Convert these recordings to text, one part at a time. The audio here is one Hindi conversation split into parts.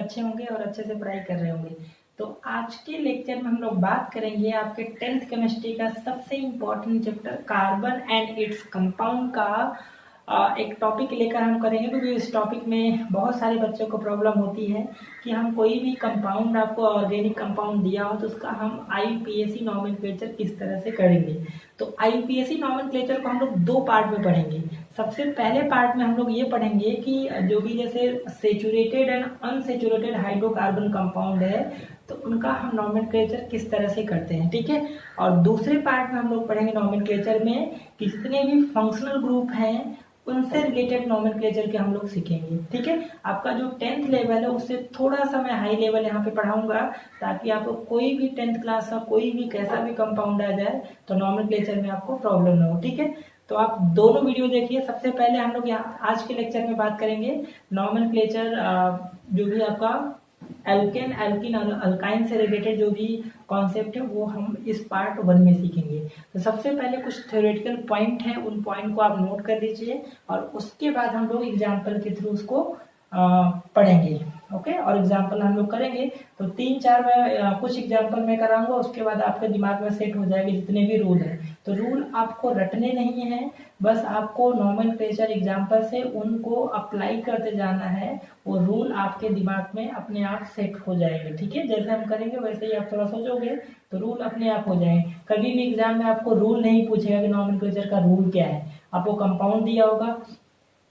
अच्छे होंगे और अच्छे से पढ़ाई कर रहे होंगे। तो आज के लेक्चर में हम लोग बात करेंगे आपके 10th केमिस्ट्री का सबसे important chapter carbon and its compound का एक टॉपिक लेकर हम करेंगे, क्योंकि इस टॉपिक में बहुत सारे बच्चों को प्रॉब्लम होती है कि हम कोई भी कंपाउंड, आपको ऑर्गेनिक कंपाउंड दिया हो तो उसका हम आईपीएसी नॉमेनक्लेचर किस तरह से करेंगे। तो आईपीएसी नॉमेनक्लेचर को हम लोग 2 पार्ट में पढ़ेंगे। सबसे पहले पार्ट में हम लोग ये पढ़ेंगे कि जो भी जैसे saturated and unsaturated hydrocarbon compound है तो उनका हम नॉमेनक्लेचर किस तरह से करते हैं, ठीक है। और दूसरे पार्ट में हम लोग पढ़ेंगे नॉमेनक्लेचर में कि जितने भी फंक्शनल ग्रुप हैं उनसे रिलेटेड नॉमेनक्लेचर के हम लोग सीखेंगे, ठीक है। आपका जो 10th लेवल है उससे थोड़ा सा मैं हाई लेवल यहाँ पे पढ़ाऊंगा, ताकि आपको कोई भी 10th क्लास का कोई भी कैसा भी कंपाउंड आ जाए तो नॉमेनक्लेचर में आपको प्रॉब्लम ना हो, ठीक है। तो आप दोनों वीडियो देखिए। सबसे पहले हम लोग यहाँ आज के लेक्चर में बात करेंगे नॉमेनक्लेचर, जो भी आपका एल्केन, एल्किन और अल्काइन से रिलेटेड जो भी कॉन्सेप्ट है वो हम इस पार्ट 1 में सीखेंगे। तो सबसे पहले कुछ थ्योरेटिकल पॉइंट है, उन पॉइंट को आप नोट कर लीजिए और उसके बाद हम लोग एग्जाम्पल के थ्रू उसको पढ़ेंगे, ओके। और एग्जाम्पल हम लोग करेंगे तो 3-4 मैं कुछ एग्जाम्पल मैं कराऊंगा, उसके बाद आपके दिमाग में सेट हो जाएगा जितने भी रूल हैं। तो रूल आपको रटने नहीं है, बस आपको नॉमेनक्लेचर एग्जाम्पल से उनको अप्लाई करते जाना है। वो रूल आपके दिमाग में अपने आप सेट हो जाएंगे, ठीक है। जैसे हम करेंगे वैसे ही आप थोड़ा सोचोगे तो रूल अपने आप हो जाएंगे। कभी भी एग्जाम में आपको रूल नहीं पूछेगा कि नॉमेनक्लेचर का रूल क्या है। आपको कंपाउंड दिया होगा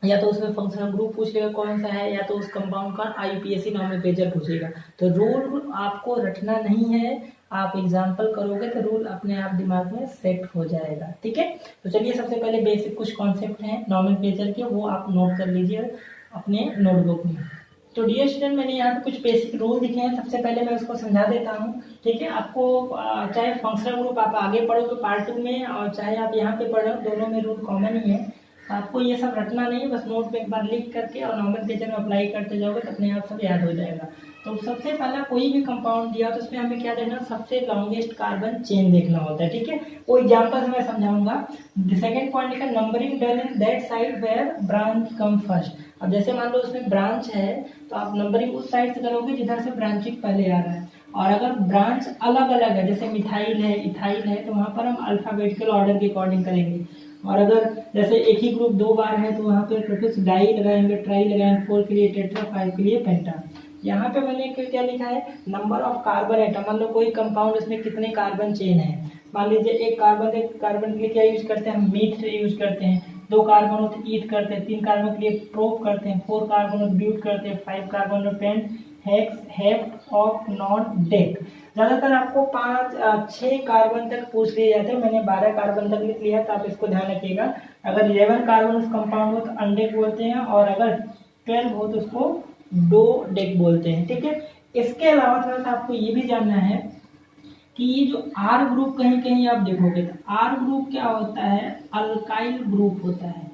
या तो उसमें फंक्शनल ग्रुप पूछ लेगा कौन सा है, या तो उस कंपाउंड का आईपीएसी नॉमेनक्लेचर पूछेगा। तो रूल आपको रटना नहीं है, आप एग्जाम्पल करोगे तो रूल अपने आप दिमाग में सेट हो जाएगा, ठीक है। तो चलिए सबसे पहले बेसिक कुछ कॉन्सेप्ट हैं नॉमेनक्लेचर के, वो आप नोट कर लीजिए अपने नोटबुक में। तो डियर स्टूडेंट, मैंने यहाँ पे कुछ बेसिक रूल लिखे हैं। सबसे पहले मैं उसको समझा देता हूँ, ठीक है। आपको चाहे फंक्शनल ग्रुप आप आगे पढ़ोगे पार्ट 2 में और चाहे आप यहाँ पे पढ़ो, दोनों में रूल कॉमन ही है। आपको ये सब रटना नहीं है, बस नोट पे एक बार लिख करके और नॉमेनक्लेचर में अप्लाई करते जाओगे तो अपने आप सब याद हो जाएगा। तो सबसे पहला कोई भी कंपाउंड दिया तो उसमें हमें क्या देखना, सबसे लॉन्गेस्ट कार्बन चेन देखना होता है, ठीक है। वो एग्जांपल से मैं समझाऊंगा। सेकंड पॉइंट लिखा numbering done in that side where branch come first. अब जैसे मान लो उसमें ब्रांच है तो आप नंबरिंग उस साइड से करोगे जिधर से ब्रांचिंग पहले आ रहा है। और अगर ब्रांच अलग अलग है, जैसे मिथाइल है, इथाइल है, तो वहां पर हम अल्फाबेटिकल ऑर्डर के अकॉर्डिंग करेंगे। और अगर जैसे एक ही ग्रुप 2 बार है तो वहाँ पे प्रीफिक्स डाई लगाएंगे, ट्राई लगाएंगे, 4 के लिए टेट्रा, 5 के लिए पेंटा। यहाँ पे मैंने क्या लिखा है, नंबर ऑफ कार्बन एटम। मान लो कोई कंपाउंड इसमें कितने कार्बन चेन है। मान लीजिए एक कार्बन के लिए क्या यूज करते हैं हम, मीथ यूज करते हैं। 2 कार्बन हो तो ईथ करते हैं, 3 कार्बन के लिए प्रोप करते हैं, 4 कार्बन हो तो ब्यूट करते हैं, 5 कार्बन हो पेंट, हेक्स, हेप्ट, ऑफ, नॉन, डेक। ज्यादातर आपको 5-6 कार्बन तक पूछ लिए जाते हैं। मैंने 12 कार्बन तक लिख लिया, तो आप इसको ध्यान रखिएगा। अगर 11 कार्बन उस कंपाउंड हो तो अनडेक बोलते हैं, और अगर 12 हो तो उसको डो डेक बोलते हैं, ठीक है। इसके अलावा थोड़ा सा आपको ये भी जानना है कि ये जो आर ग्रुप कहीं कहीं आप देखोगे तो आर ग्रुप क्या होता है, अल्काइल ग्रुप होता है,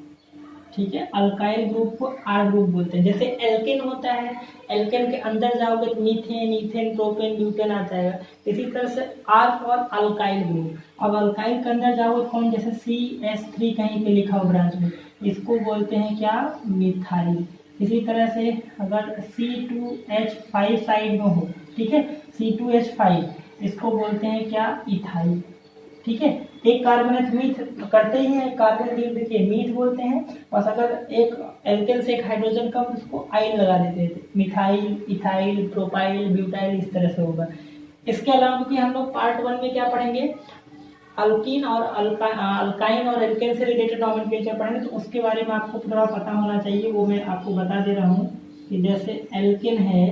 ठीक है। अल्काइल ग्रुप को आर ग्रुप बोलते हैं। जैसे एल्केन होता है, एल्केन के अंदर जाओगे तो मीथेन, इथेन, प्रोपेन, ब्यूटेन आता है। इसी तरह से आर फॉर अल्काइल ग्रुप। अब अल्काइल के अंदर जाओगे कौन, जैसे CH3 कहीं पे लिखा हो ब्रांच में, इसको बोलते हैं क्या, मिथाइल। इसी तरह से अगर C2H5 साइड में हो, ठीक है, C2H5, इसको बोलते हैं क्या, इथाइल, ठीक है। एक कार्बन है मीथ करते ही है, कार्बन देखिए मीथ बोलते हैं। बस अगर एक एल्केन से एक हाइड्रोजन कम उसको आइल लगा देते थे, मिथाइल, इथाइल, प्रोपाइल, ब्यूटाइल, इस तरह से होगा। इसके अलावा क्योंकि हम लोग पार्ट 1 में क्या पढ़ेंगे, अल्कीन और अल्काइन और एल्केन से रिलेटेड नॉमेनक्लेचर पढ़ेंगे, तो उसके बारे में आपको थोड़ा पता होना चाहिए। वो मैं आपको बता दे रहा हूँ कि जैसे एल्केन है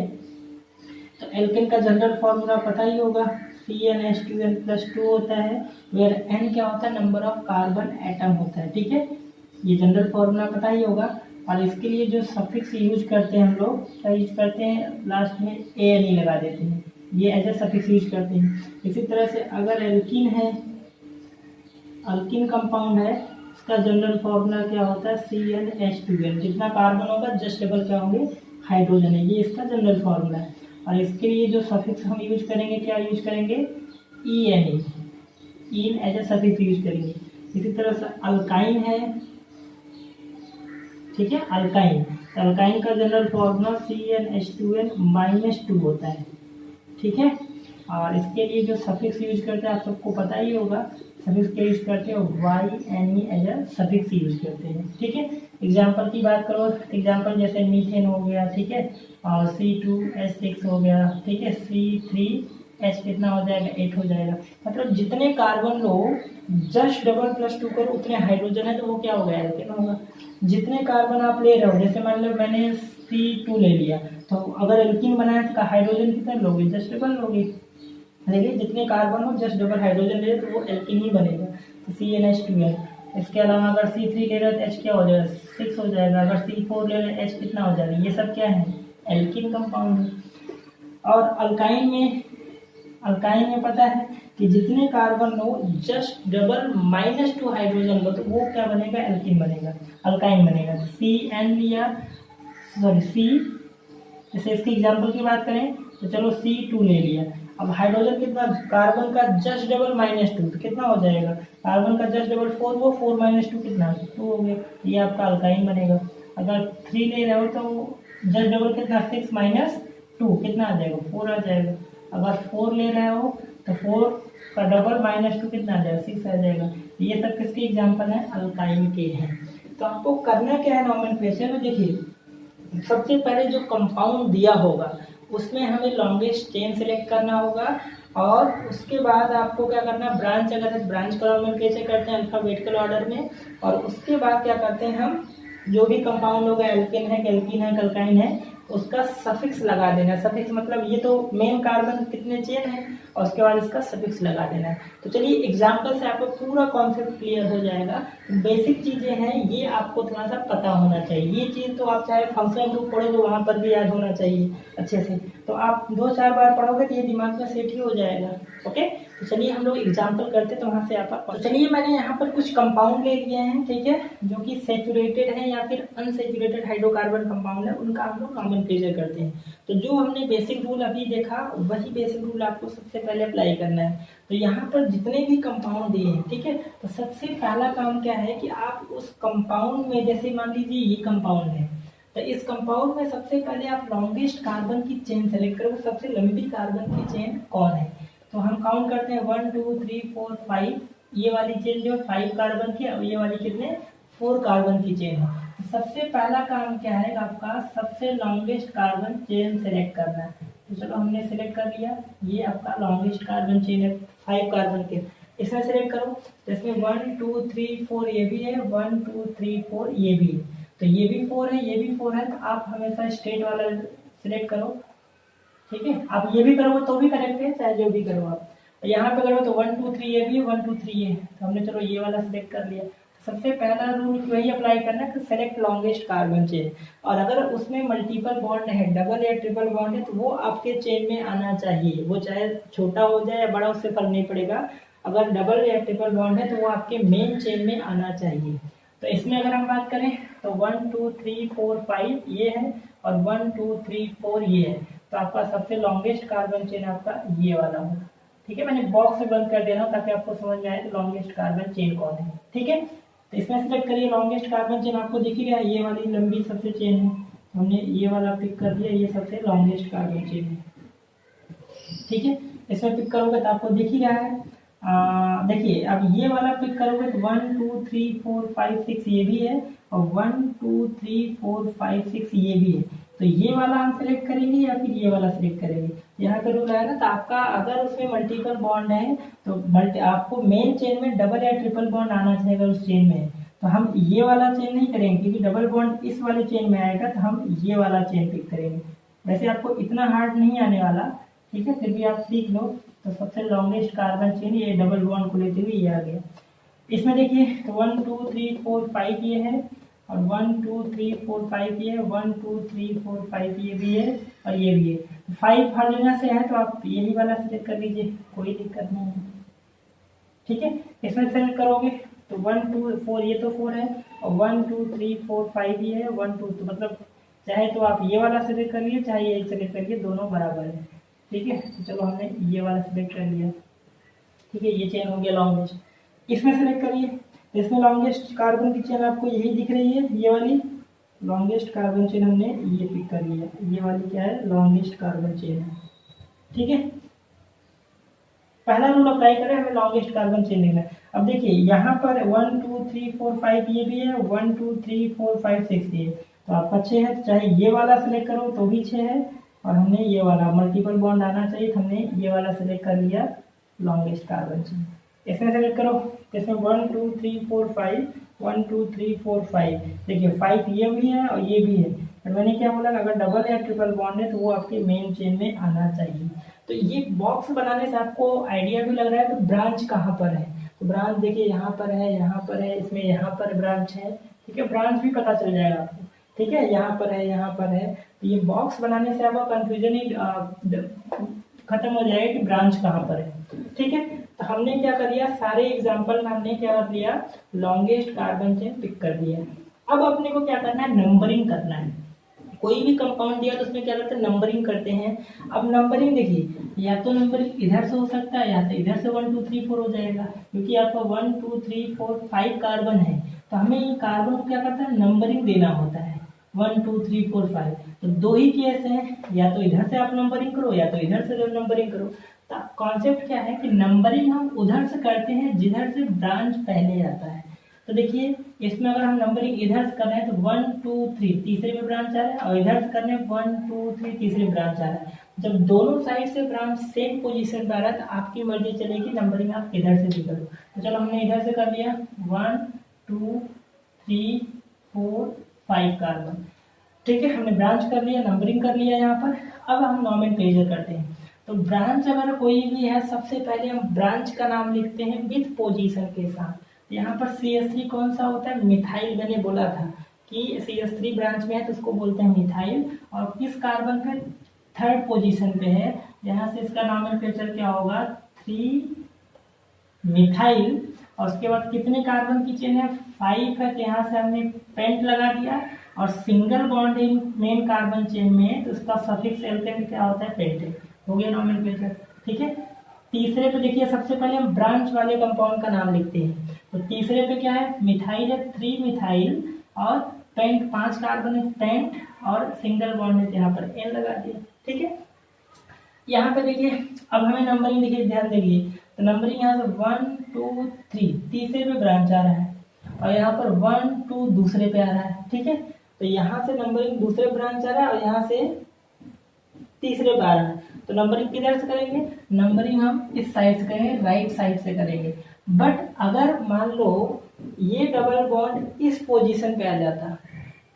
तो एल्केन का जनरल फॉर्मूला पता ही होगा, CnH2n+2 होता है, वेयर n क्या होता है, नंबर ऑफ कार्बन एटम होता है, ठीक है। ये जनरल फॉर्मूला पता ही होगा। और इसके लिए जो सफिक्स यूज करते हैं हम लोग, क्या यूज करते हैं, लास्ट में ANE लगा देते हैं, ये एज ए सफिक्स यूज करते हैं। इसी तरह से अगर एल्कीन है, अल्कीन कंपाउंड है, इसका जनरल फॉर्मूला क्या होता है, CnH2n। जितना कार्बन होगा जस्ट डबल क्या होंगे, हाइड्रोजन है, ये इसका जनरल फॉर्मूला है। और इसके लिए जो सफिक्स हम यूज करेंगे, क्या यूज करेंगे, ENE, ene as a suffix use करेंगे। इसी तरह से अल्काइन है, ठीक है, अल्काइन, अल्काइन का जनरल फॉर्मूला CnH2n-2 होता है, ठीक है। और इसके लिए जो सफिक्स यूज करते हैं आप सबको पता ही होगा, सफिक्स क्या यूज करते हैं, YNE as a suffix use करते हैं, ठीक है। एग्जाम्पल की बात करो, एग्जाम्पल जैसे मीथेन हो गया, ठीक है, और C2H6 हो गया, ठीक है, C3H कितना हो जाएगा, 8 हो जाएगा। मतलब जितने कार्बन लो जस्ट डबल प्लस 2 करो उतने हाइड्रोजन है तो वो क्या होगा, एल्केन होगा। जितने कार्बन आप ले रहे हो, जैसे मान लो मैंने C2 ले लिया, तो अगर एल्कीन बनाया तो हाइड्रोजन कितना लोगे, जस्ट डबल लोगे। लेकिन जितने कार्बन हो जस्ट डबल हाइड्रोजन ले तो वो एल्कीन ही बनेगा, तो CnH2n। इसके अलावा अगर C3 ले रहे हो तो H क्या हो जाएगा, 6 हो जाएगा। अगर C4 ले रहे हो H कितना हो जाएगा, ये सब क्या है, एल्कीन कंपाउंड है। और अल्काइन में पता है कि जितने कार्बन लो जस्ट डबल -2 हाइड्रोजन लो तो वो क्या बनेगा, एल्कीन बनेगा, अल्काइन बनेगा। CN लिया, सॉरी C, जैसे इसके एग्जाम्पल की बात करें तो चलो C2 ले लिया। अब हाइड्रोजन कितना, कार्बन का जस्ट डबल -2 तो कितना हो जाएगा, कार्बन का जस्ट डबल 4, वो 4 -2 कितना, 2 हो गया, ये आपका अल्काइन बनेगा। अगर 3 ले रहे हो तो जस्ट डबल कितना, 6 - 2 कितना आ जाएगा, 4 आ जाएगा। अगर 4 ले रहे हो तो 4 का डबल -2 कितना आ जाएगा, 6 आ जाएगा। ये सब किसके एग्जाम्पल है, अल्काइन के हैं। तो आपको करना क्या है नोमेनक्लेचर में, देखिए सबसे पहले जो कंपाउंड दिया होगा उसमें हमें लॉन्गेस्ट चेन सेलेक्ट करना होगा, और उसके बाद आपको क्या करना है, ब्रांच, अगर ब्रांच का नोमेनक्लेचर करते हैं अल्फाबेटिकल ऑर्डर में, और उसके बाद क्या करते हैं हम, जो भी कंपाउंड होगा, एल्केन है, एल्कीन है, अल्काइन है, उसका सफिक्स लगा देना। सफिक्स मतलब ये तो मेन कार्बन कितने चेन है और उसके बाद इसका सफिक्स लगा देना है। तो चलिए एग्जांपल से आपको पूरा कॉन्सेप्ट क्लियर हो जाएगा। बेसिक चीजें हैं ये आपको थोड़ा सा पता होना चाहिए, ये चीज तो आप चाहे फंक्शनल ग्रुप पढ़े तो वहां पर भी याद होना चाहिए अच्छे से, तो आप 2-4 बार पढ़ोगे तो ये दिमाग में सेट ही हो जाएगा। ओके, तो चलिए हम लोग एग्जाम्पल करते तो वहां से आप तो चलिए मैंने यहाँ पर कुछ कंपाउंड ले लिए हैं, ठीक है, जो कि सेचुरेटेड है या फिर अनसेचुरेटेड हाइड्रोकार्बन कंपाउंड है, उनका हम लोग नॉमेनक्लेचर करते हैं। तो जो हमने बेसिक रूल अभी देखा वही बेसिक रूल आपको सबसे पहले अप्लाई करना है। तो यहाँ पर जितने भी कंपाउंड दिए हैं, ठीक है, तो सबसे पहला काम क्या है कि आप उस कंपाउंड में, जैसे मान लीजिए ये कंपाउंड है, तो इस कंपाउंड में सबसे पहले आप लॉन्गेस्ट कार्बन की चेन सेलेक्ट करो, सबसे लंबी कार्बन की चेन कौन है। तो हम काउंट करते हैं 1 2 3 4 5, ये वाली चेन जो 5 कार्बन की, और ये वाली कितने, 4 कार्बन की चेन है। तो सबसे पहला काम क्या है आपका, सबसे लॉन्गेस्ट कार्बन चेन सेलेक्ट करना है। तो चलो हमने सेलेक्ट कर लिया, ये आपका लॉन्गेस्ट कार्बन चेन है 5 कार्बन के, इसमें सेलेक्ट करो। तो इसमें 1 2 3 4 ये भी है, 1 2 3 4 ये भी है, तो ये भी 4 है, ये भी 4 है, तो आप हमेशा स्ट्रेट वाला सिलेक्ट करो, ठीक है। आप ये भी करोगे तो भी करेक्ट है, चाहे जो भी करो आप। यहाँ पे करो तो 1 2 3 ये भी है, 1 2 3 ये है, तो हमने चलो ये वाला सिलेक्ट कर लिया। सबसे पहला रूल वही अप्लाई करना है कि सेलेक्ट लॉन्गेस्ट कार्बन चेन, और अगर उसमें मल्टीपल बॉन्ड है, डबल या ट्रिपल बॉन्ड है, तो वो आपके चेन में आना चाहिए, वो चाहे छोटा हो जाए या बड़ा, उससे फर्क नहीं पड़ेगा। अगर डबल या ट्रिपल बॉन्ड है तो वो आपके मेन चेन में आना चाहिए। तो इसमें अगर हम बात करें तो 1 2 3 4 5 ये है, और 1 2 3 4 ये है, तो आपका सबसे लॉन्गेस्ट कार्बन चेन आपका ये वाला होगा, ठीक है। मैंने बॉक्स में बंद कर देना ताकि आपको समझ में आए लॉन्गेस्ट कार्बन चेन कौन है, ठीक है। तो इसमें सेलेक्ट करिए लॉन्गेस्ट कार्बन चेन, आपको दिख ही रहा है ये वाली लंबी सबसे चेन है, हमने ये वाला पिक कर दिया, ये सबसे लॉन्गेस्ट कार्बन चेन है, ठीक है। इसमें पिक करोगे तो आपको दिख ही रहा है। देखिए अब ये वाला पिक करोगे तो 1 2 3 4 5 6 ये भी है, और 1 2 3 4 5 6 ये भी है, तो ये वाला हम सिलेक्ट करेंगे या फिर ये वाला सिलेक्ट करेंगे। यहाँ पे रूल आएगा, तो आपका अगर उसमें मल्टीपल बॉन्ड है तो आपको मेन चेन में डबल या ट्रिपल बॉन्ड आना चाहिए, अगर उस चेन में, तो हम ये वाला चेन नहीं करेंगे क्योंकि डबल बॉन्ड इस वाले चेन में आएगा, तो हम ये वाला चेन पिक करेंगे। वैसे आपको इतना हार्ड नहीं आने वाला, ठीक है, फिर भी आप सीख लो। तो सबसे लॉन्गेस्ट कार्बन चेन ये डबल बॉन्ड को लेते हुए ये आ गया। इसमें देखिए तो 1 2 3 4 5 ये है, और 1 2 3 4 5 ये है, 1 2 3 4 5 ये भी है, और ये भी है। 5 हर जगह से है तो आप यही वाला सिलेक्ट कर लीजिए, कोई दिक्कत नहीं है, ठीक है। इसमें सेलेक्ट करोगे तो 1 2 4 ये तो 4 है, और 1 2 3 4 5 ये है, 1 2, तो मतलब चाहे तो आप ये वाला सिलेक्ट कर लिए चाहे ये सिलेक्ट करिए, दोनों बराबर है, ठीक है। तो चलो हमने ये वाला सिलेक्ट कर लिया, ठीक है, ये चेन हो गया लॉन्गेस्ट। इसमें सेलेक्ट करिए, इसमें लॉन्गेस्ट कार्बन की चेन आपको यही दिख रही है, ये वाली, लॉन्गेस्ट कार्बन चेन हमने ये पिक कर लिया, ये वाली क्या है, लॉन्गेस्ट कार्बन चेन है। ठीक है, पहला रूल अप्लाई करें, हमें लॉन्गेस्ट कार्बन चेन लेना है। अब देखिए यहाँ पर 1 2 3 4 5 ये भी है, 1 2 3 4 5 6 ये, तो आपका 6 है, चाहे ये वाला सिलेक्ट करो तो भी 6 है, और हमने ये वाला मल्टीपल बॉन्ड आना चाहिए, हमने ये वाला सिलेक्ट कर लिया लॉन्गेस्ट कार्बन चेन। इसमें सेलेक्ट करो, इसमें 1 2 3 4 5 1 2 3 4 5, देखिए 5 ये भी है और ये भी है, और मैंने क्या बोला, अगर डबल या ट्रिपल बॉन्ड है तो वो आपके मेन चेन में आना चाहिए। तो ये बॉक्स बनाने से आपको आइडिया भी लग रहा है तो ब्रांच कहाँ पर है, तो ब्रांच देखिए यहाँ पर है, यहाँ पर है, इसमें यहाँ पर ब्रांच है। ठीक है, ब्रांच भी पता चल जाएगा आपको। ठीक है, यहाँ पर है, यहाँ पर है, तो ये बॉक्स बनाने से आपका कंफ्यूजन ही खत्म हो जाएगा कि ब्रांच कहाँ पर है। ठीक है, तो हमने क्या कर लिया, सारे एग्जाम्पल में हमने क्या कर लिया, लॉन्गेस्ट कार्बन चेन पिक कर दिया। अब अपने को क्या करना है, नंबरिंग करना है। कोई भी कंपाउंड दिया तो उसमें क्या करते हैं, नंबरिंग करते हैं। अब नंबरिंग देखिए, या तो नंबरिंग इधर से हो सकता है, या तो इधर से 1 2 3 4 हो जाएगा, क्योंकि आपका 1 2 3 4 5 कार्बन है, तो हमें ये कार्बन को क्या करता है, नंबरिंग देना होता है, 1 2 3 4 5। तो दो ही केस है, या तो इधर से आप नंबरिंग करो या तो इधर से नंबरिंग करो। तो कॉन्सेप्ट क्या है कि नंबरिंग हम उधर से करते हैं जिधर से ब्रांच पहले आता है। तो देखिए इसमें अगर हम नंबरिंग इधर से कर रहे हैं तो 1 2 3 तीसरे में ब्रांच आ रहा है, और इधर से कर रहे हैं 1 2 3 तीसरे में ब्रांच आ रहा है। जब दोनों साइड से ब्रांच सेम पोजीशन पर आ रहा है तो आपकी मर्जी चलेगी, नंबरिंग आप इधर से भी करो। तो चलो हमने इधर से कर लिया 1 2 3 4 5 कार्बन। ठीक है, हमने ब्रांच कर लिया, नंबरिंग कर लिया यहाँ पर। अब हम नॉमेनक्लेचर करते हैं। तो ब्रांच अगर कोई भी है, सबसे पहले हम ब्रांच का नाम लिखते हैं विथ पोजीशन के साथ। यहाँ पर CH3 कौन सा होता है, मिथाइल। मैंने बोला था कि CH3 ब्रांच में है तो उसको बोलते हैं मिथाइल, और किस कार्बन पे, थर्ड पोजीशन पे है। यहाँ से इसका नॉमेनक्लेचर क्या होगा, 3 मिथाइल, और उसके बाद कितने कार्बन की चेन है, 5 है, तो यहाँ से हमने पेंट लगा दिया, और single bond in main carbon chain में तो उसका सफिक्स एल्केन क्या होता है, पेंटेन। हो गया नॉमेनक्लेचर। ठीक है, तीसरे पे देखिए सबसे पहले हम ब्रांच वाले कंपाउंड का नाम लिखते हैं। तो तीसरे पे क्या है, मिथाइल है, 3 मिथाइल, और पेंट 5 कार्बन है, पेंट, और सिंगल बॉन्ड है, यहाँ पर एन लगा दिया। ठीक है, यहाँ पे देखिए अब हमें नंबरिंग देखिए, ध्यान देंगे तो नंबरिंग यहाँ से 1 2 3 तीसरे पे ब्रांच आ रहा है, और यहाँ पर 1 2 दूसरे पे आ रहा है। ठीक है, तो यहाँ से नंबरिंग दूसरे ब्रांच आ रहा है और यहाँ से तीसरे पे आ रहा है। तो नंबरिंग किधर से करेंगे, नंबरिंग हम इस साइड से करेंगे, राइट साइड से करेंगे। बट अगर मान लो ये डबल बॉन्ड इस पोजीशन पे आ जाता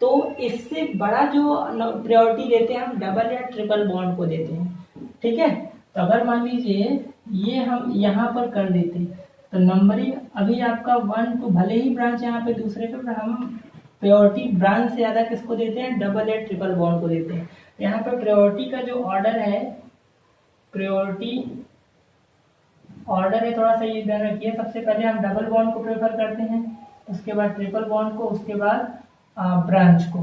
तो इससे बड़ा जो प्रायोरिटी देते हैं हम डबल या ट्रिपल बॉन्ड को देते हैं। ठीक है, तो अगर मान लीजिए ये हम यहाँ पर कर देते तो नंबरिंग अभी आपका 1 2, भले ही ब्रांच यहाँ पे दूसरे पे, हम प्रायोरिटी ब्रांच से ज्यादा किसको देते हैं, डबल या ट्रिपल बॉन्ड को देते हैं। यहाँ पर प्रायोरिटी का जो ऑर्डर है, प्रायोरिटी ऑर्डर है, थोड़ा सा ये ध्यान रखिए। सबसे पहले हम डबल बॉन्ड को प्रेफर करते हैं, उसके बाद ट्रिपल बॉन्ड को, उसके बाद ब्रांच को।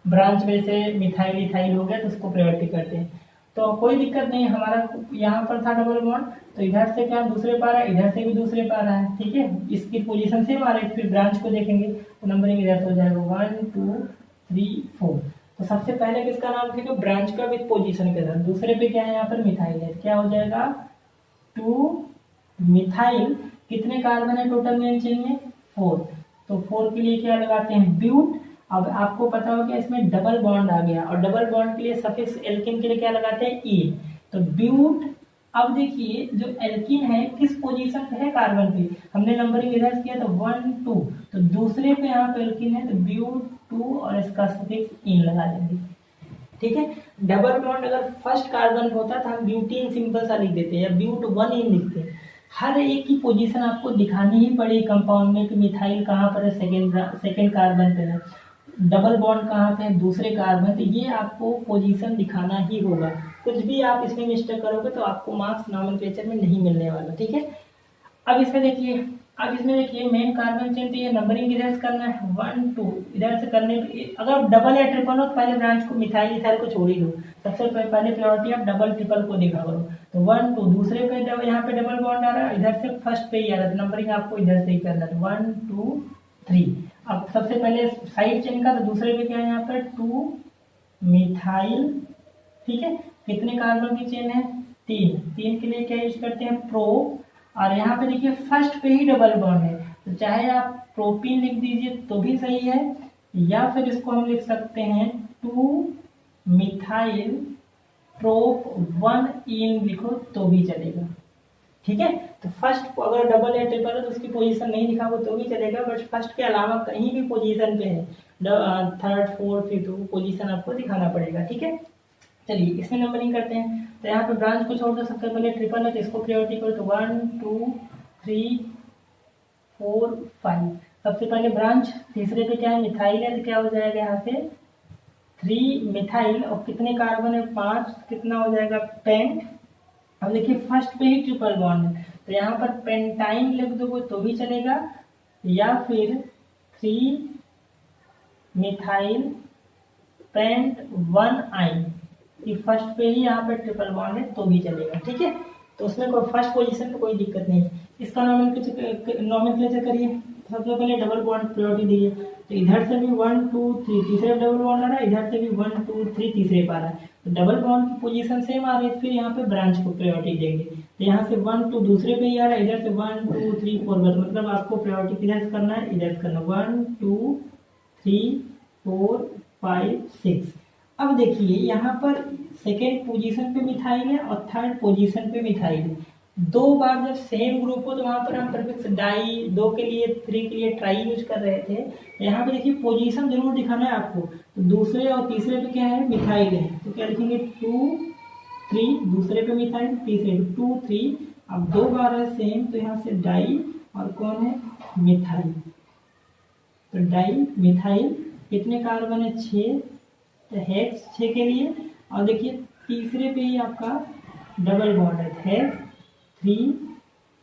ब्रांच में से मिथाइल इथाइल हो गया तो उसको प्रायोरिटी करते हैं। तो कोई दिक्कत नहीं, हमारा यहाँ पर था डबल बॉन्ड, तो इधर से क्या दूसरे पा रहा है, इधर से भी दूसरे पा रहा है। ठीक है, इसकी पोजीशन सेम आ रही है, फिर ब्रांच को देखेंगे तो नंबरिंग इधर से हो जाएगा 1 2 3 4। तो सबसे पहले किसका नाम लिखेंगे, ब्रांच का विथ पोजीशन के साथ। दूसरे पे क्या है, यहाँ पर मिथाइल है, क्या हो जाएगा 2 मिथाइल। कितने कार्बन है टोटल मेन चेन में, 4। तो 4 के लिए क्या लगाते हैं, ब्यूट। अब आपको पता होगा इसमें डबल बॉन्ड आ गया, और डबल बॉन्ड के लिए सफिक्स एल्किन के लिए क्या लगाते हैं, ई। तो ब्यूट। अब देखिए जो एल्किन है किस पोजीशन पे है, कार्बन पे। हमने नंबरिंग इधर किया तो 1 2, तो दूसरे पे यहाँ पे एल्किन है तो ब्यूट 2, और इसका सफिक्स इन लगा देंगे। ठीक है, डबल बॉन्ड अगर फर्स्ट कार्बन होता तो हम ब्यूटीन सिंपल सा लिख देते हैं, या ब्यूट 1 इन लिखते हैं। हर एक की पोजीशन आपको दिखानी ही पड़ेगी कंपाउंड में कि मिथाइल कहाँ पर है, सेकेंड कार्बन पे है, डबल बॉन्ड कहाँ पे है, दूसरे कार्बन। तो ये आपको पोजीशन दिखाना ही होगा। कुछ भी आप इसमें मिस्टेक करोगे तो आपको मार्क्स नॉमेनक्लेचर में नहीं मिलने वाला। ठीक है, अब इसमें देखिए मेन कार्बन चेन, तो ये नंबरिंग इधर से करना है 1 2, इधर से करने अगर डबल या ट्रिपल हो तो पहले ब्रांच को मिथाइल इथाइल को छोड़ ही दो। सबसे पहले प्रायोरिटी आप डबल ट्रिपल को देखा करो। तो 1 2 दूसरे पे यहाँ पे डबल बॉन्ड आ रहा है, इधर से फर्स्ट पे ही आ रहा है, तो नंबरिंग आपको इधर से ही करना है 1 2 3। अब सबसे पहले साइड चेन का, तो दूसरे पे क्या है यहाँ पर 2 मिथाइल, ठीक है। कितने कार्बन की चेन है? 3। 3 के लिए क्या यूज करते हैं? प्रो। और यहाँ पे देखिए फर्स्ट पे ही डबल बॉन्ड है, तो चाहे आप प्रोपीन लिख दीजिए तो भी सही है, या फिर इसको हम लिख सकते हैं 2 मिथाइल प्रोप 1 इन लिखो तो भी चलेगा, ठीक है। तो फर्स्ट अगर डबल है ट्रिपल है तो उसकी पोजीशन नहीं लिखा हो तो भी चलेगा, बट फर्स्ट के अलावा कहीं भी पोजीशन पे है, थर्ड फोर्थ फिफ्थ पोजीशन आपको दिखाना पड़ेगा, ठीक है। चलिए इसमें नंबरिंग करते हैं। तो यहाँ पे ब्रांच को छोड़ दो, सबसे पहले ट्रिपल है तो इसको प्रायोरिटी करो, तो 1 2 3 4 5। सबसे पहले ब्रांच, तीसरे पे क्या है? मिथाइल है, तो क्या हो जाएगा यहाँ पे 3 मिथाइल, और कितने कार्बन है? 5, कितना हो जाएगा? पेंट। अब देखिए फर्स्ट पे ही ट्रिपल बॉन्ड है, तो यहाँ पर पेंटाइन लिख दोगे तो भी चलेगा, या फिर 3 मिथाइल पेंट 1 आइन, कि फर्स्ट पे ही यहाँ पे ट्रिपल बॉन्ड है तो भी चलेगा, ठीक है। तो उसमें कोई फर्स्ट पोजीशन पे कोई दिक्कत नहीं। इसका नॉमेनक्लेचर करिए। सबसे पहले डबल बॉन्ड प्रायोरिटी दीजिए, तो इधर से भी 1 2 3 तीसरे डबल बॉन्ड आ रहा है, इधर से भी 1 2 3 तीसरे पर आ रहा है, तो डबल बॉन्ड की पोजीशन सेम आ रही है, फिर यहाँ पे ब्रांच को प्रायोरिटी देंगे। तो यहाँ से 1 2 दूसरे पे ही आ रहा है, इधर से 1 2 3 4 मतलब आपको प्रायोरिटी किधर करना है? इधर करना, 1 2 3 4 5 6। अब देखिए यहाँ पर सेकेंड पोजीशन पे मिथाइल है और थर्ड पोजीशन पे मिथाइल है। दो बार जब सेम ग्रुप हो तो वहां पर हम प्रीफिक्स डाई, 2 के लिए 3 के लिए ट्राई यूज कर रहे थे। यहाँ पे देखिए पोजीशन जरूर दिखाना है आपको, तो दूसरे और तीसरे पे क्या है? मिथाइल है, तो क्या लिखेंगे? 2 3, दूसरे पे मिथाइल, तीसरे पे 2 3। अब 2 बार है सेम, तो यहाँ से डाई, और कौन है? मिथाइल, तो डाई मिथाइल। कितने कार्बन है? 6, तो हेक्स 6 के लिए। और देखिए तीसरे पे ही आपका डबल बॉन्ड है, हेक्स 3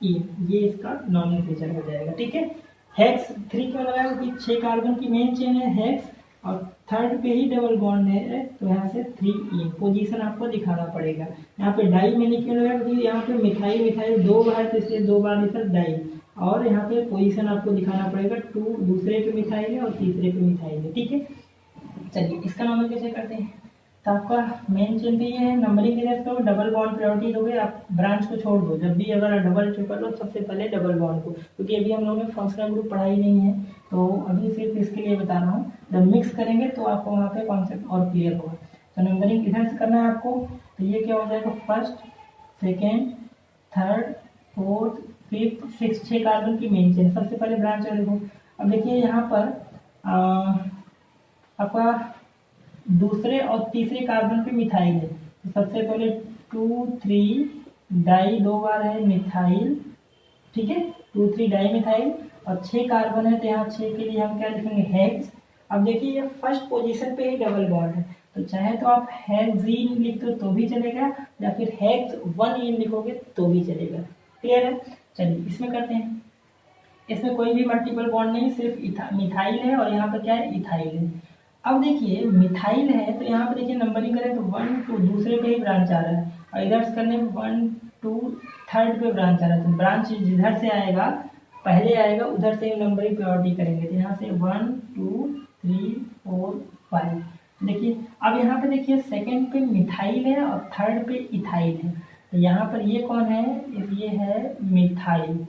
ई, ये इसका नॉमेनक्लेचर हो जाएगा, ठीक है। हेक्स 3 क्यों लगाया? क्योंकि 6 कार्बन की मेन चेन है हेक्स, और थर्ड पे ही डबल बॉन्ड है, तो यहाँ से 3 ई पोजीशन आपको दिखाना पड़ेगा। यहाँ पे डाई मैंने क्यों लगाया? क्योंकि यहाँ पे मिथाइल मिथाइल 2 बार, तो इसलिए 2 बार इधर डाई, और यहाँ पे पोजीशन आपको दिखाना पड़ेगा 2, दूसरे पे मिथाइल है और तीसरे पे मिथाइल है, ठीक है। चलिए इसका नॉमेनक्लेचर करते हैं। तो आपका मेन चेन पे ये है, नंबरिंग किधर करो? डबल बॉन्ड प्रायोरिटी दोगे, आप ब्रांच को छोड़ दो। जब भी अगर डबल ट्रिपल हो सबसे पहले डबल बॉन्ड को, क्योंकि अभी हम लोगों ने फंक्शनल ग्रुप पढ़ा ही नहीं है, तो अभी सिर्फ इसके लिए बता रहा हूँ। जब मिक्स करेंगे तो आपको वहाँ पे कॉन्सेप्ट और क्लियर होगा। तो नंबरिंग इधर से करना है आपको, तो ये क्या हो जाएगा? First second third fourth fifth six, 6 carbon की मेन चेन। सबसे पहले ब्रांच वाले को, अब देखिए यहाँ पर आपका दूसरे और तीसरे कार्बन पे मिथाइल है, तो सबसे पहले 2 3 डाई, 2 बार है मिथाइल, ठीक है, 2 3 डाई मिथाइल, और 6 कार्बन है, तो यहाँ 6 के लिए हम क्या लिखेंगे? हेक्स। अब देखिए ये फर्स्ट पोजीशन पे ही डबल बॉन्ड है, तो चाहे तो आप हेक्सीन लिख दो तो भी चलेगा, या फिर हेक्स 1 इन लिखोगे तो भी चलेगा। क्लियर है? चलिए इसमें करते हैं। इसमें कोई भी मल्टीपल बॉन्ड नहीं, सिर्फ मिथाइल है, और यहाँ पर क्या है? इथाइल है। अब देखिए मिथाइल है, तो यहाँ पे देखिए नंबरिंग करें तो 1 2 दूसरे पे ही ब्रांच आ रहा है, और इधर से करने 1 2 थर्ड पे ब्रांच आ रहा है, तो ब्रांच जिधर से आएगा पहले आएगा उधर से ही नंबरिंग प्रायोरिटी करेंगे। तो यहाँ से 1 2 3 4 5। देखिए अब यहाँ पे देखिए सेकेंड पे मिथाइल है और थर्ड पे इथाइल है, तो यहाँ पर ये कौन है? ये है मिथाइल,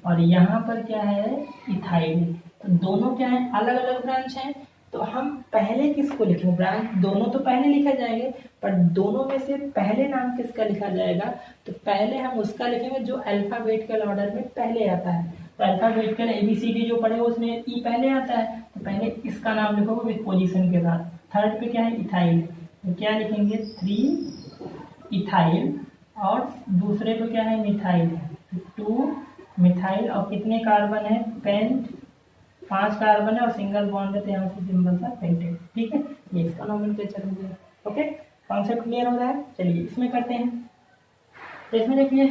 और यहाँ पर क्या है? इथाइल। तो दोनों क्या है? अलग अलग ब्रांच हैं, तो हम पहले किसको लिखें? ब्रांच दोनों तो पहले लिखे जाएंगे, पर दोनों में से पहले नाम किसका लिखा जाएगा? तो पहले हम उसका लिखेंगे जो अल्फाबेटिकल ऑर्डर में पहले आता है। तो अल्फाबेटिकल ABCD जो पढ़े उसमें ई पहले आता है, तो पहले इसका नाम लिखोगे विथ पोजीशन के साथ। थर्ड पे क्या है? इथाइल, तो क्या लिखेंगे? 3 इथाइल, और दूसरे पे क्या है? मिथाइल, 2 मिथाइल, और कितने कार्बन है? पेंट, 5 कार्बन है और सिंगल बॉन्ड है, तो यहाँ से सिंबल सा पेंटेड, ठीक है। ये इसका नॉमेनक्लेचर हो गया। ओके, कॉन्सेप्ट क्लियर हो रहा है? चलिए इसमें करते हैं। तो इसमें देखिए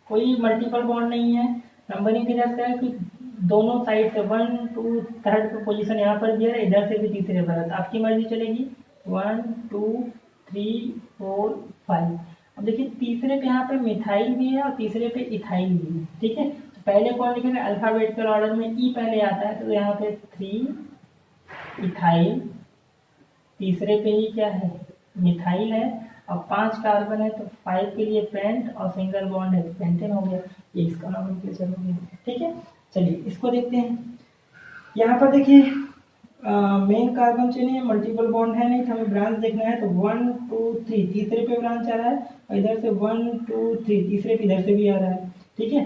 कोई मल्टीपल बॉन्ड नहीं है, नंबरिंग किधर से है कि दोनों साइड से 1 2 थर्ड पे पोजीशन यहाँ पर भी है, इधर से भी तीसरे पर है, तो आपकी मर्जी चलेगी। 1 2 3 4 5। अब देखिए तीसरे पे यहाँ पे मिथाइल भी है और तीसरे पे इथाइल भी है, ठीक है। तो पहले कौन लिखेंगे, अल्फाबेटिकल ऑर्डर में ई पहले आता है, तो यहाँ पे 3 इथाइल, तीसरे पे ही क्या है, मिथाइल है, और 5 कार्बन है, तो 5 के लिए पेंट और सिंगल बॉन्ड है पेंटेन हो गया, ये इसका नॉमेनक्लेचर हो गया। ठीक है, चलिए इसको देखते हैं। यहाँ पर देखिए मेन कार्बन चेन है, मल्टीपल बॉन्ड है नहीं, तो हमें ब्रांच देखना है, तो 1 2 3 तीसरे पे ब्रांच आ रहा है, और इधर से 1 2 3 तीसरे पे इधर से भी आ रहा है। ठीक है,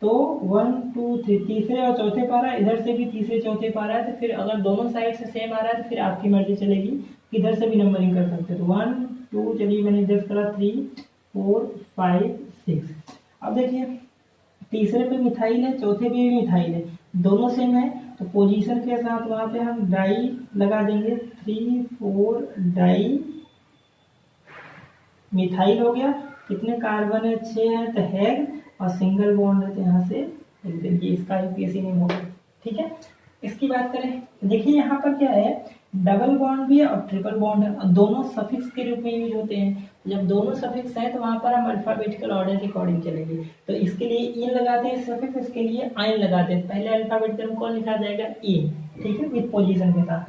तो 1 2 3 तीसरे और चौथे पा रहा है, इधर से भी तीसरे चौथे पा रहा है, तो फिर अगर दोनों साइड से सेम आ रहा है तो फिर आपकी मर्जी चलेगी, इधर से भी नंबरिंग कर सकते हो। 1 2, चलिए मैंने इधर करा 3 4 5 6। अब देखिए तीसरे पे मिथाइल है, चौथे पे भी मिथाइल है, दोनों सेम है, तो पोजीशन के साथ वहां पे हम डाई लगा देंगे, 3 4 डाई मिथाइल हो गया। कितने कार्बन है, 6 है, तो हैग, और सिंगल बॉन्ड है तो यहाँ से लिख देंगे, इसका यूपीएससी नेम होगा। ठीक है, इसकी बात करें, देखिए यहाँ पर क्या है, डबल बॉन्ड भी है और ट्रिपल बॉन्ड है, और दोनों सफिक्स के रूप में यूज होते हैं। जब दोनों सफिक्स हैं तो वहां पर हम अल्फाबेटिकल ऑर्डर के अकॉर्डिंग चलेंगे, तो इसके लिए इन लगाते हैं सफिक्स, इसके लिए आइन लगाते हैं। पहले अल्फाबेटिकल में कौन लिखा जाएगा, इन। ठीक है, विद पोजीशन के साथ।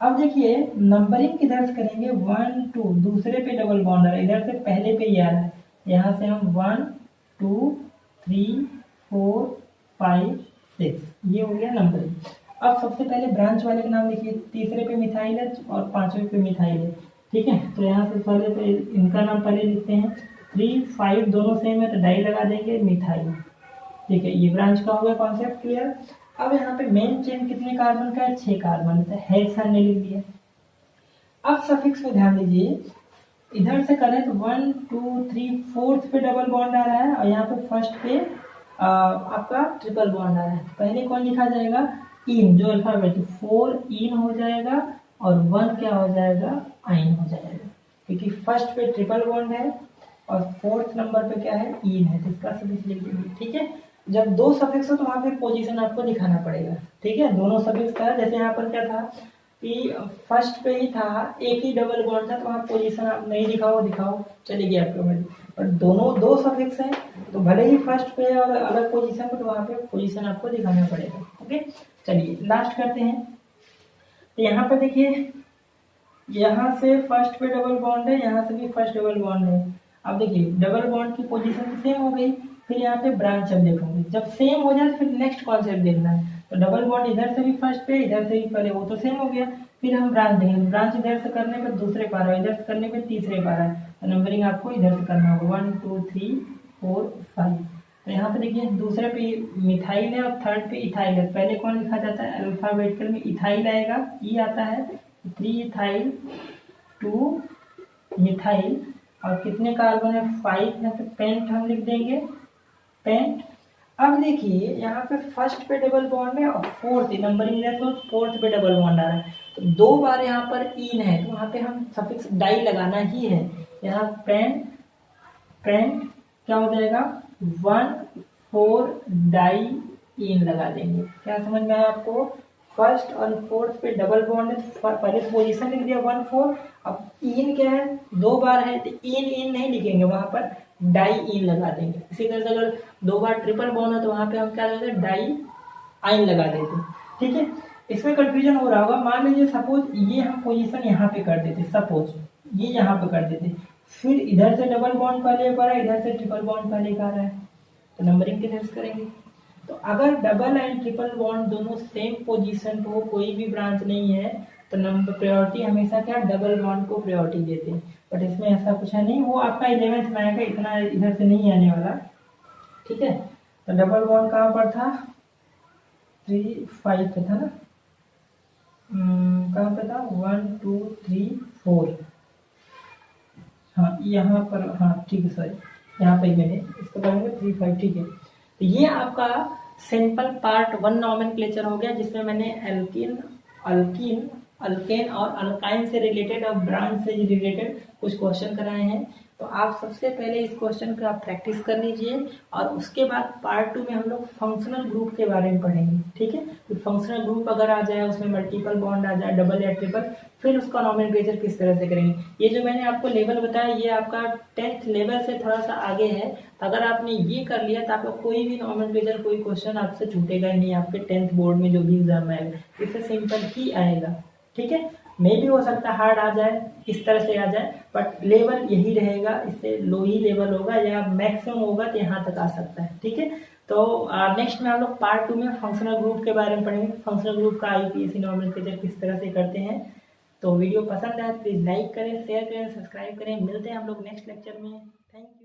अब देखिए नंबरिंग किधर से करेंगे, 1 2, दूसरे पे डबल बॉन्ड है, इधर से पहले पे ही आ रहा है, यहाँ से हम 1 2 3 4 5 6, ये हो गया नंबरिंग। अब सबसे पहले ब्रांच वाले का नाम लिखिए, तीसरे पे मिथाइल है और पांचवें पे मिथाइल है। ठीक है, तो यहाँ से पहले तो इनका नाम पहले लिखते हैं, 3 5 दोनों सेम है, तो डाई लगा देंगे मिथाइल। ठीक है, ये ब्रांच का हो गया कॉन्सेप्ट क्लियर। अब यहाँ पे मेन चेन कितने कार्बन का है, 6 कार्बन, तो हेक्स हमने लिख दिया। अब सफिक्स पे ध्यान दीजिए, इधर से करें तो 1 2 3 फोर्थ पे डबल बॉन्ड आ रहा है, और यहाँ पे फर्स्ट पे आपका ट्रिपल बॉन्ड आ रहा है। पहले कौन लिखा जाएगा, इन, जो अल्फाबेट 4 इन हो जाएगा, और 1 क्या हो जाएगा, आइन हो जाएगा, क्योंकि फर्स्ट पे ट्रिपल बॉन्ड है और फोर्थ नंबर पे क्या है, इन है, तो इसका सफिक्स लिख देंगे। ठीक है, जब दो सफिक्स हो तो वहां पे पोजीशन आपको दिखाना पड़ेगा। ठीक है, दोनों सफिक्स का, जैसे यहाँ पर क्या था कि फर्स्ट पे ही था, एक ही डबल बॉन्ड था, तो वहाँ पोजीशन आप नहीं दिखाओ चलेगी आपको मर्जी, पर दोनों दो सफिक्स हैं तो भले ही फर्स्ट पे और अलग पोजीशन पे, तो वहाँ पे पोजीशन आपको दिखाना पड़ेगा। ओके, चलिए लास्ट करते हैं। तो यहाँ पे देखिए, यहाँ से फर्स्ट पे डबल बॉन्ड है, यहाँ से भी फर्स्ट डबल बॉन्ड है। अब देखिए डबल बॉन्ड की पोजीशन सेम हो गई, फिर यहाँ पे ब्रांच अब देखोगे, जब सेम हो जाए फिर नेक्स्ट कॉन्सेप्ट देखना है। तो डबल बॉन्ड इधर से भी फर्स्ट पे, इधर से भी पहले, वो तो सेम हो गया, फिर हम ब्रांच देंगे, ब्रांच इधर से करने पे दूसरे पा रहा है, इधर से करने पे तीसरे पा रहा है, तो नंबरिंग आपको इधर से करना होगा, 1 2 3 4 5। तो यहाँ पे देखिए दूसरे पे मिथाइल है और थर्ड पे इथाइल है, पहले कौन लिखा जाता है, अल्फाबेटिकल में इथाइल आएगा, ई आता है, 3 इथाइल 2 मिथाइल, और कितने कार्बन है, 5 है, तो पेंट हम लिख देंगे, पेंट। अब देखिए यहाँ पे फर्स्ट पे डबल बॉन्ड है और फोर्थ नंबरिंग है, तो फोर्थ पे डबल बॉन्ड आ रहा है, तो 2 बार यहाँ पर इन है, तो वहाँ पे हम सफिक्स डाई लगाना ही है। यहाँ पेंट क्या हो जाएगा, 1 4 डाई इन लगा देंगे। क्या समझ में आया आपको, फर्स्ट और फोर्थ पे डबल बॉन्ड है, पहले पोजीशन लिख दिया 1 4, अब इन क्या है, 2 बार है, तो इन नहीं लिखेंगे, वहां पर डाई इन लगा देंगे। इसी तरह से अगर 2 बार ट्रिपल बॉन्ड है तो वहां पे हम क्या लगाते, डाई आइन लगा देते। ठीक है, इसमें कंफ्यूजन हो रहा होगा, मान लीजिए सपोज ये हम पोजीशन यहाँ पे कर देते, सपोज ये यहाँ पे कर देते, फिर इधर से डबल बॉन्ड पहले कर रहा है, इधर से ट्रिपल बॉन्ड पहले कर रहा है, तो नंबरिंग किधर से करेंगे। तो अगर डबल एंड ट्रिपल बॉन्ड दोनों सेम पोजीशन पे हो, कोई भी ब्रांच नहीं है, तो नंबर प्रायोरिटी हमेशा क्या, डबल बॉन्ड को प्रायोरिटी देते हैं, बट इसमें ऐसा कुछ है नहीं, वो आपका 11th में आएगा, इतना इधर से नहीं आने वाला। ठीक है, तो डबल बॉन्ड कहाँ पर था, 3 5 पे था ना, कहाँ पे था, 1 2 3 4, हाँ यहाँ पर, हाँ ठीक है सॉरी, यहाँ पे मैंने इसको करेंगे 3 5। ठीक है, तो ये आपका सिंपल पार्ट 1 नॉमेनक्लेचर हो गया, जिसमें मैंने अल्केन और अल्काइन से रिलेटेड और ब्रांच से रिलेटेड कुछ क्वेश्चन कराए हैं। तो आप सबसे पहले इस क्वेश्चन का प्रैक्टिस कर लीजिए और उसके बाद पार्ट 2 में हम लोग फंक्शनल ग्रुप के बारे में पढ़ेंगे। ठीक है, तो फंक्शनल ग्रुप अगर आ जाए, उसमें मल्टीपल बॉन्ड आ जाए, डबल या ट्रिपल, फिर उसका नॉमेनक्लेचर किस तरह से करेंगे। ये जो मैंने आपको लेवल बताया, ये आपका 10th लेवल से थोड़ा सा आगे है। अगर आपने ये कर लिया तो आपका कोई भी नॉमेनक्लेचर, कोई क्वेश्चन आपसे छूटेगा ही नहीं आपके 10th बोर्ड में जो भी एग्जाम आएगा, इससे सिंपल ही आएगा। ठीक है, मे भी हो सकता है हार्ड आ जाए, इस तरह से आ जाए, बट लेवल यही रहेगा, इससे लो ही लेवल होगा या मैक्सिमम होगा तो यहाँ तक आ सकता है। ठीक है, तो नेक्स्ट में हम लोग पार्ट 2 में फंक्शनल ग्रुप के बारे में पढ़ेंगे, फंक्शनल ग्रुप का आईयूपीएससी नॉमेनक्लेचर किस तरह से करते हैं। तो वीडियो पसंद आए प्लीज़ लाइक करें, शेयर करें, सब्सक्राइब करें। मिलते हैं हम लोग नेक्स्ट लेक्चर में। Thank you.